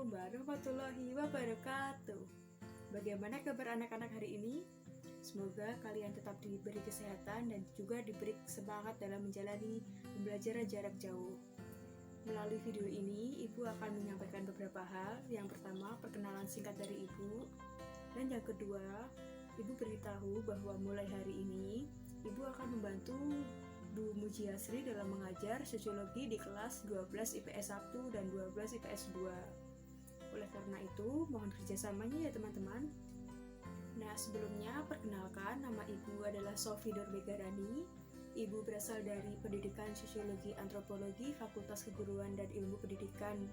Assalamualaikum warahmatullahi wabarakatuh. Bagaimana kabar anak-anak hari ini? Semoga kalian tetap diberi kesehatan dan juga diberi semangat dalam menjalani pembelajaran jarak jauh. Melalui video ini, Ibu akan menyampaikan beberapa hal. Yang pertama, perkenalan singkat dari Ibu. Dan yang kedua, Ibu beritahu bahwa mulai hari ini, Ibu akan membantu Bu Mujiasri dalam mengajar sosiologi di kelas 12 IPS 1 dan 12 IPS 2. Oleh karena itu, mohon kerjasamanya ya teman-teman. Nah, sebelumnya perkenalkan, nama Ibu adalah Sofi Dormegarani. Ibu berasal dari Pendidikan Sosiologi Antropologi Fakultas Keguruan dan Ilmu Pendidikan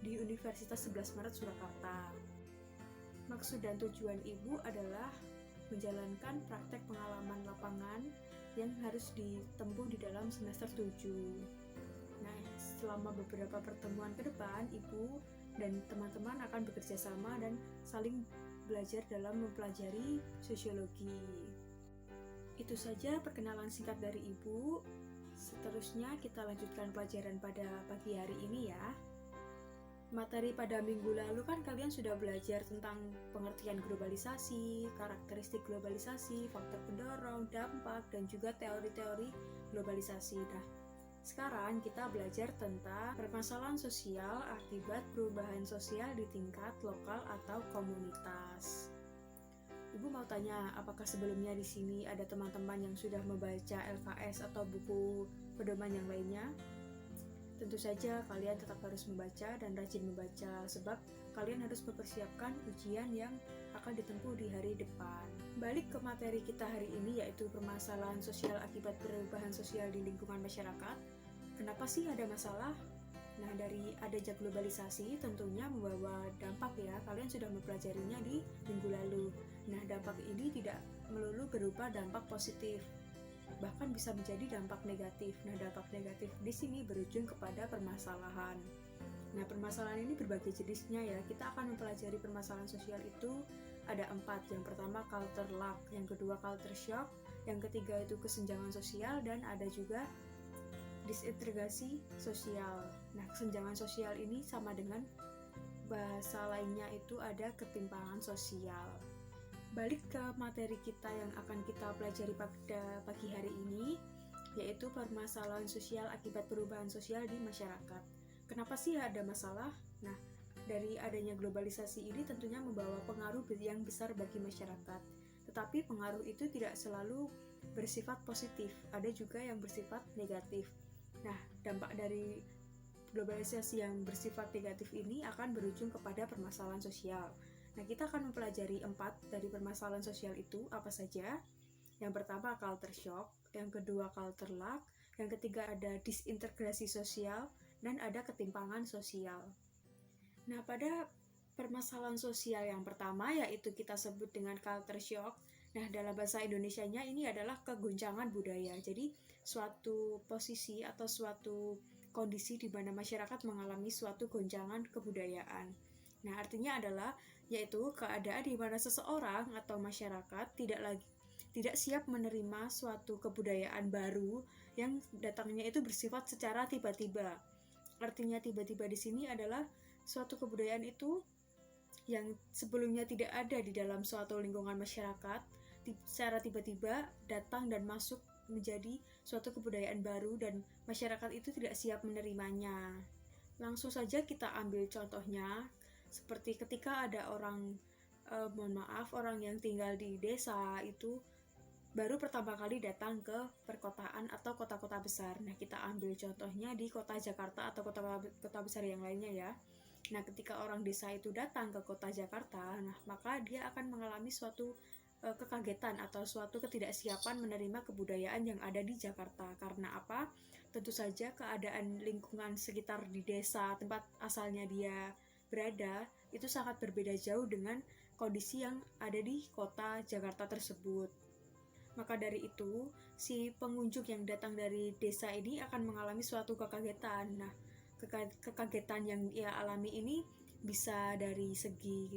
di Universitas 11 Maret Surakarta. Maksud dan tujuan Ibu adalah menjalankan praktek pengalaman lapangan yang harus ditempuh di dalam semester 7. Nah, selama beberapa pertemuan ke depan, Ibu dan teman-teman akan bekerja sama dan saling belajar dalam mempelajari sosiologi. Itu saja perkenalan singkat dari Ibu. Seterusnya kita lanjutkan pelajaran pada pagi hari ini ya. Materi pada minggu lalu kan kalian sudah belajar tentang pengertian globalisasi, karakteristik globalisasi, faktor pendorong, dampak, dan juga teori-teori globalisasi. Nah, sekarang kita belajar tentang permasalahan sosial akibat perubahan sosial di tingkat lokal atau komunitas. Ibu mau tanya, apakah sebelumnya di sini ada teman-teman yang sudah membaca LKS atau buku pedoman yang lainnya? Tentu saja kalian tetap harus membaca dan rajin membaca sebab kalian harus mempersiapkan ujian yang akan ditempuh di hari depan. Balik ke materi kita hari ini yaitu permasalahan sosial akibat perubahan sosial di lingkungan masyarakat. Kenapa sih ada masalah? Nah, dari adanya globalisasi tentunya membawa dampak ya. Kalian sudah mempelajarinya di minggu lalu. Nah, dampak ini tidak melulu berupa dampak positif, bahkan bisa menjadi dampak negatif. Nah, dampak negatif di sini berujung kepada permasalahan. Nah, permasalahan ini berbagai jenisnya ya. Kita akan mempelajari permasalahan sosial itu ada 4. Yang pertama culture lack, yang kedua culture shock, yang ketiga itu kesenjangan sosial, dan ada juga disintegrasi sosial. Nah, kesenjangan sosial ini sama dengan bahasa lainnya itu ada ketimpangan sosial. Balik ke materi kita yang akan kita pelajari pada pagi hari ini, yaitu permasalahan sosial akibat perubahan sosial di masyarakat. Kenapa sih ada masalah? Nah, dari adanya globalisasi ini tentunya membawa pengaruh yang besar bagi masyarakat. Tetapi pengaruh itu tidak selalu bersifat positif, ada juga yang bersifat negatif. Nah, dampak dari globalisasi yang bersifat negatif ini akan berujung kepada permasalahan sosial. Nah, kita akan mempelajari 4 dari permasalahan sosial itu apa saja. Yang pertama culture shock, yang kedua culture lack, yang ketiga ada disintegrasi sosial, dan ada ketimpangan sosial. Nah, pada permasalahan sosial yang pertama yaitu kita sebut dengan culture shock. Nah, dalam bahasa Indonesianya ini adalah kegoncangan budaya. Jadi, suatu posisi atau suatu kondisi di mana masyarakat mengalami suatu goncangan kebudayaan. Nah, artinya adalah yaitu keadaan di mana seseorang atau masyarakat tidak siap menerima suatu kebudayaan baru yang datangnya itu bersifat secara tiba-tiba. Artinya tiba-tiba di sini adalah suatu kebudayaan itu yang sebelumnya tidak ada di dalam suatu lingkungan masyarakat, secara tiba-tiba datang dan masuk menjadi suatu kebudayaan baru dan masyarakat itu tidak siap menerimanya. Langsung saja kita ambil contohnya, seperti ketika ada orang orang yang tinggal di desa itu baru pertama kali datang ke perkotaan atau kota-kota besar. Nah, kita ambil contohnya di kota Jakarta atau kota besar yang lainnya ya. Nah, ketika orang desa itu datang ke kota Jakarta, nah maka dia akan mengalami suatu kekagetan atau suatu ketidaksiapan menerima kebudayaan yang ada di Jakarta. Karena apa? Tentu saja keadaan lingkungan sekitar di desa tempat asalnya dia berada itu sangat berbeda jauh dengan kondisi yang ada di kota Jakarta tersebut. Maka dari itu, si pengunjung yang datang dari desa ini akan mengalami suatu kekagetan. Nah, kekagetan yang ia alami ini bisa dari segi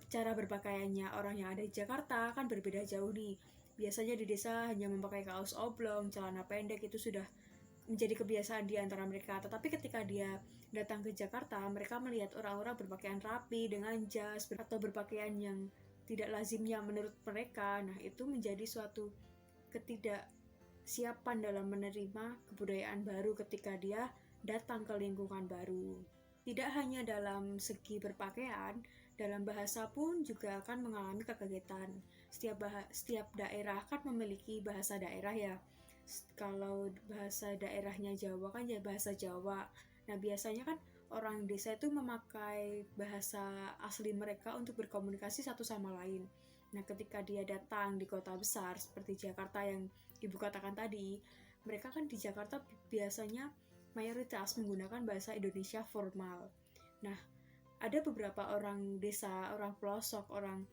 cara berpakaiannya. Orang yang ada di Jakarta kan berbeda jauh nih. Biasanya di desa hanya memakai kaos oblong, celana pendek itu sudah menjadi kebiasaan di antara mereka. Tetapi ketika dia datang ke Jakarta, mereka melihat orang-orang berpakaian rapi dengan jas atau berpakaian yang tidak lazimnya menurut mereka. Nah, itu menjadi suatu ketidaksiapan dalam menerima kebudayaan baru ketika dia datang ke lingkungan baru. Tidak hanya dalam segi berpakaian, dalam bahasa pun juga akan mengalami kekagetan. Setiap daerah kan memiliki bahasa daerah ya. Kalau bahasa daerahnya Jawa kan ya bahasa Jawa. Nah, biasanya kan orang desa itu memakai bahasa asli mereka untuk berkomunikasi satu sama lain. Nah, ketika dia datang di kota besar seperti Jakarta yang Ibu katakan tadi, mereka kan di Jakarta biasanya mayoritas menggunakan bahasa Indonesia formal. Nah, ada beberapa orang desa, orang pelosok, orang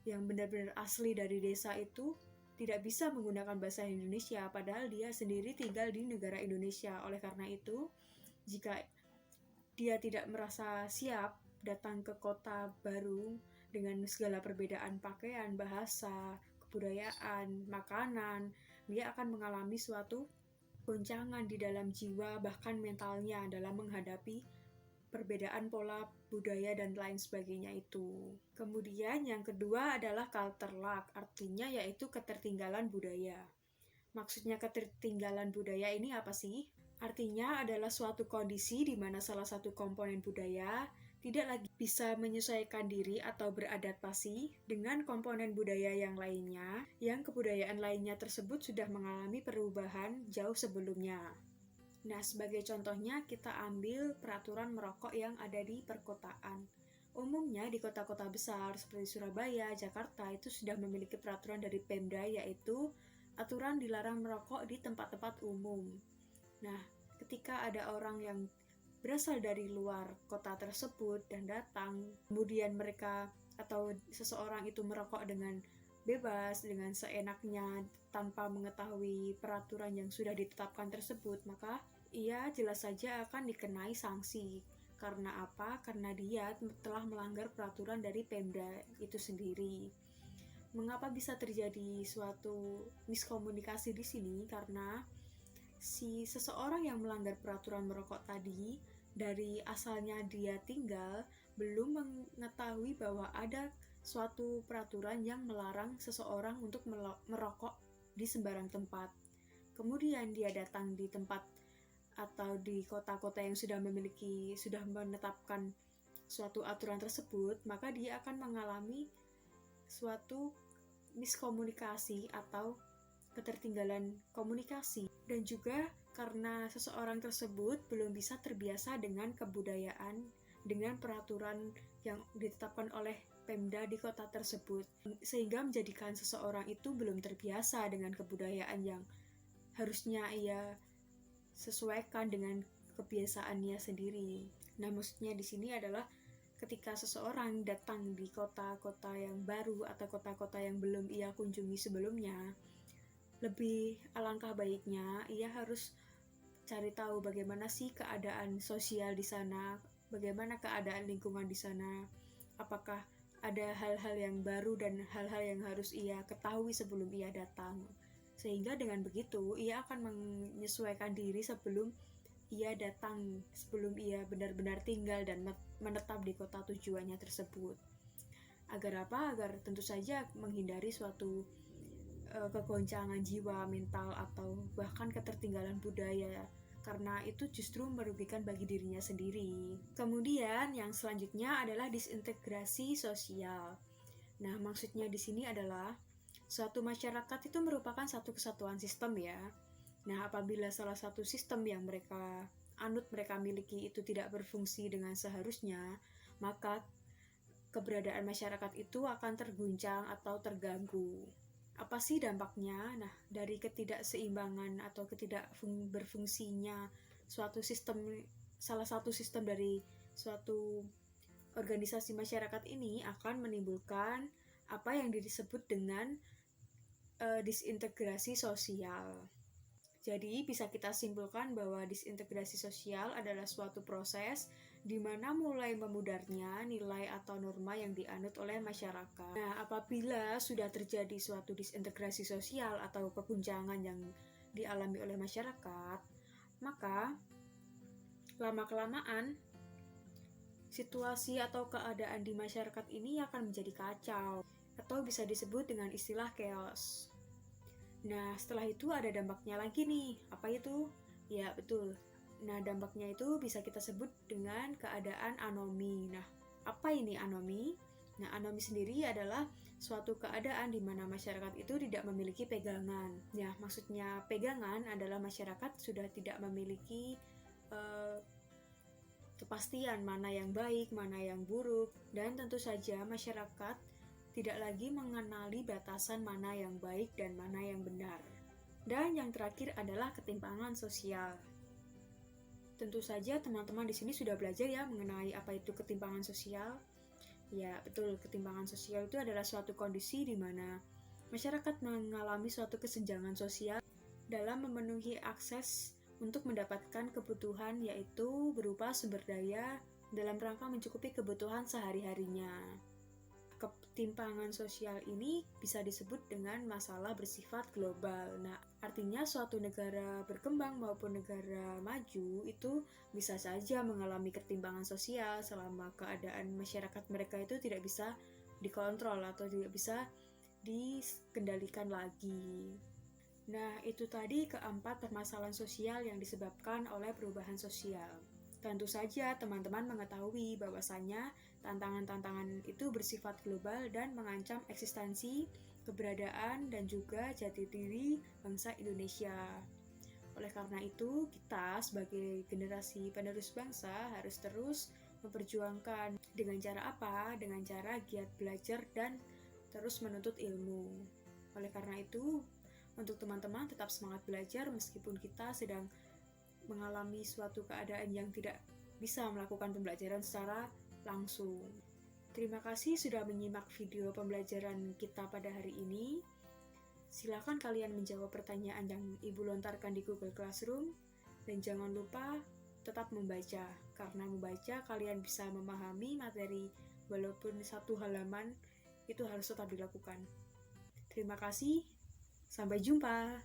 yang benar-benar asli dari desa itu tidak bisa menggunakan bahasa Indonesia, padahal dia sendiri tinggal di negara Indonesia. Oleh karena itu, jika dia tidak merasa siap datang ke kota baru dengan segala perbedaan pakaian, bahasa, kebudayaan, makanan, dia akan mengalami suatu goncangan di dalam jiwa, bahkan mentalnya dalam menghadapi perbedaan pola budaya dan lain sebagainya itu. Kemudian yang kedua adalah culture lag, artinya yaitu ketertinggalan budaya. Maksudnya ketertinggalan budaya ini apa sih? Artinya adalah suatu kondisi di mana salah satu komponen budaya tidak lagi bisa menyesuaikan diri atau beradaptasi dengan komponen budaya yang lainnya, yang kebudayaan lainnya tersebut sudah mengalami perubahan jauh sebelumnya. Nah, sebagai contohnya kita ambil peraturan merokok yang ada di perkotaan. Umumnya di kota-kota besar seperti Surabaya, Jakarta itu sudah memiliki peraturan dari Pemda, yaitu aturan dilarang merokok di tempat-tempat umum. Nah, ketika ada orang yang berasal dari luar kota tersebut dan datang, kemudian mereka atau seseorang itu merokok dengan bebas, dengan seenaknya, tanpa mengetahui peraturan yang sudah ditetapkan tersebut, maka ia jelas saja akan dikenai sanksi. Karena apa? Karena dia telah melanggar peraturan dari Pemda itu sendiri. Mengapa bisa terjadi suatu miskomunikasi di sini? Karena si seseorang yang melanggar peraturan merokok tadi, dari asalnya dia tinggal, belum mengetahui bahwa ada suatu peraturan yang melarang seseorang untuk merokok di sembarang tempat. Kemudian dia datang di tempat atau di kota-kota yang sudah menetapkan suatu aturan tersebut, maka dia akan mengalami suatu miskomunikasi atau ketertinggalan komunikasi. Dan juga karena seseorang tersebut belum bisa terbiasa dengan kebudayaan, dengan peraturan yang ditetapkan oleh Pemda di kota tersebut, sehingga menjadikan seseorang itu belum terbiasa dengan kebudayaan yang harusnya ia sesuaikan dengan kebiasaannya sendiri. Nah, maksudnya di sini adalah ketika seseorang datang di kota-kota yang baru atau kota-kota yang belum ia kunjungi sebelumnya, lebih alangkah baiknya ia harus cari tahu bagaimana sih keadaan sosial di sana, bagaimana keadaan lingkungan di sana, apakah ada hal-hal yang baru dan hal-hal yang harus ia ketahui sebelum ia datang. Sehingga dengan begitu ia akan menyesuaikan diri sebelum ia datang, sebelum ia benar-benar tinggal dan menetap di kota tujuannya tersebut. Agar apa? Agar tentu saja menghindari suatu kegoncangan jiwa, mental, atau bahkan ketertinggalan budaya, karena itu justru merugikan bagi dirinya sendiri. Kemudian yang selanjutnya adalah disintegrasi sosial. Nah, maksudnya di sini adalah suatu masyarakat itu merupakan satu kesatuan sistem ya. Nah, apabila salah satu sistem yang mereka miliki itu tidak berfungsi dengan seharusnya, maka keberadaan masyarakat itu akan terguncang atau terganggu. Apa sih dampaknya? Nah, dari ketidakseimbangan atau berfungsinya suatu sistem, salah satu sistem dari suatu organisasi masyarakat ini akan menimbulkan apa yang disebut dengan disintegrasi sosial. Jadi bisa kita simpulkan bahwa disintegrasi sosial adalah suatu proses di mana mulai memudarnya nilai atau norma yang dianut oleh masyarakat. Nah, apabila sudah terjadi suatu disintegrasi sosial atau keguncangan yang dialami oleh masyarakat, Maka, lama-kelamaan, situasi atau keadaan di masyarakat ini akan menjadi kacau, atau bisa disebut dengan istilah chaos. Nah, setelah itu ada dampaknya lagi nih. Apa itu? Ya, betul. Nah, dampaknya itu bisa kita sebut dengan keadaan anomi. Nah, apa ini anomi? Nah, anomi sendiri adalah suatu keadaan di mana masyarakat itu tidak memiliki pegangan. Ya, maksudnya pegangan adalah masyarakat sudah tidak memiliki kepastian mana yang baik, mana yang buruk, dan tentu saja masyarakat tidak lagi mengenali batasan mana yang baik dan mana yang benar. Dan yang terakhir adalah ketimpangan sosial. Tentu saja teman-teman di sini sudah belajar ya mengenai apa itu ketimpangan sosial. Ya, betul, ketimpangan sosial itu adalah suatu kondisi di mana masyarakat mengalami suatu kesenjangan sosial dalam memenuhi akses untuk mendapatkan kebutuhan, yaitu berupa sumber daya dalam rangka mencukupi kebutuhan sehari-harinya. Ketimpangan sosial ini bisa disebut dengan masalah bersifat global. Nah, artinya suatu negara berkembang maupun negara maju itu bisa saja mengalami ketimpangan sosial selama keadaan masyarakat mereka itu tidak bisa dikontrol atau tidak bisa dikendalikan lagi. Nah, itu tadi keempat permasalahan sosial yang disebabkan oleh perubahan sosial. Tentu saja teman-teman mengetahui bahwasannya tantangan-tantangan itu bersifat global dan mengancam eksistensi, keberadaan, dan juga jati diri bangsa Indonesia. Oleh karena itu, kita sebagai generasi penerus bangsa harus terus memperjuangkan. Dengan cara apa? Dengan cara giat belajar dan terus menuntut ilmu. Oleh karena itu, untuk teman-teman tetap semangat belajar meskipun kita sedang mengalami suatu keadaan yang tidak bisa melakukan pembelajaran secara langsung. Terima kasih sudah menyimak video pembelajaran kita pada hari ini. Silakan kalian menjawab pertanyaan yang Ibu lontarkan di Google Classroom dan jangan lupa tetap membaca, karena membaca kalian bisa memahami materi walaupun satu halaman itu harus tetap dilakukan. Terima kasih. Sampai jumpa.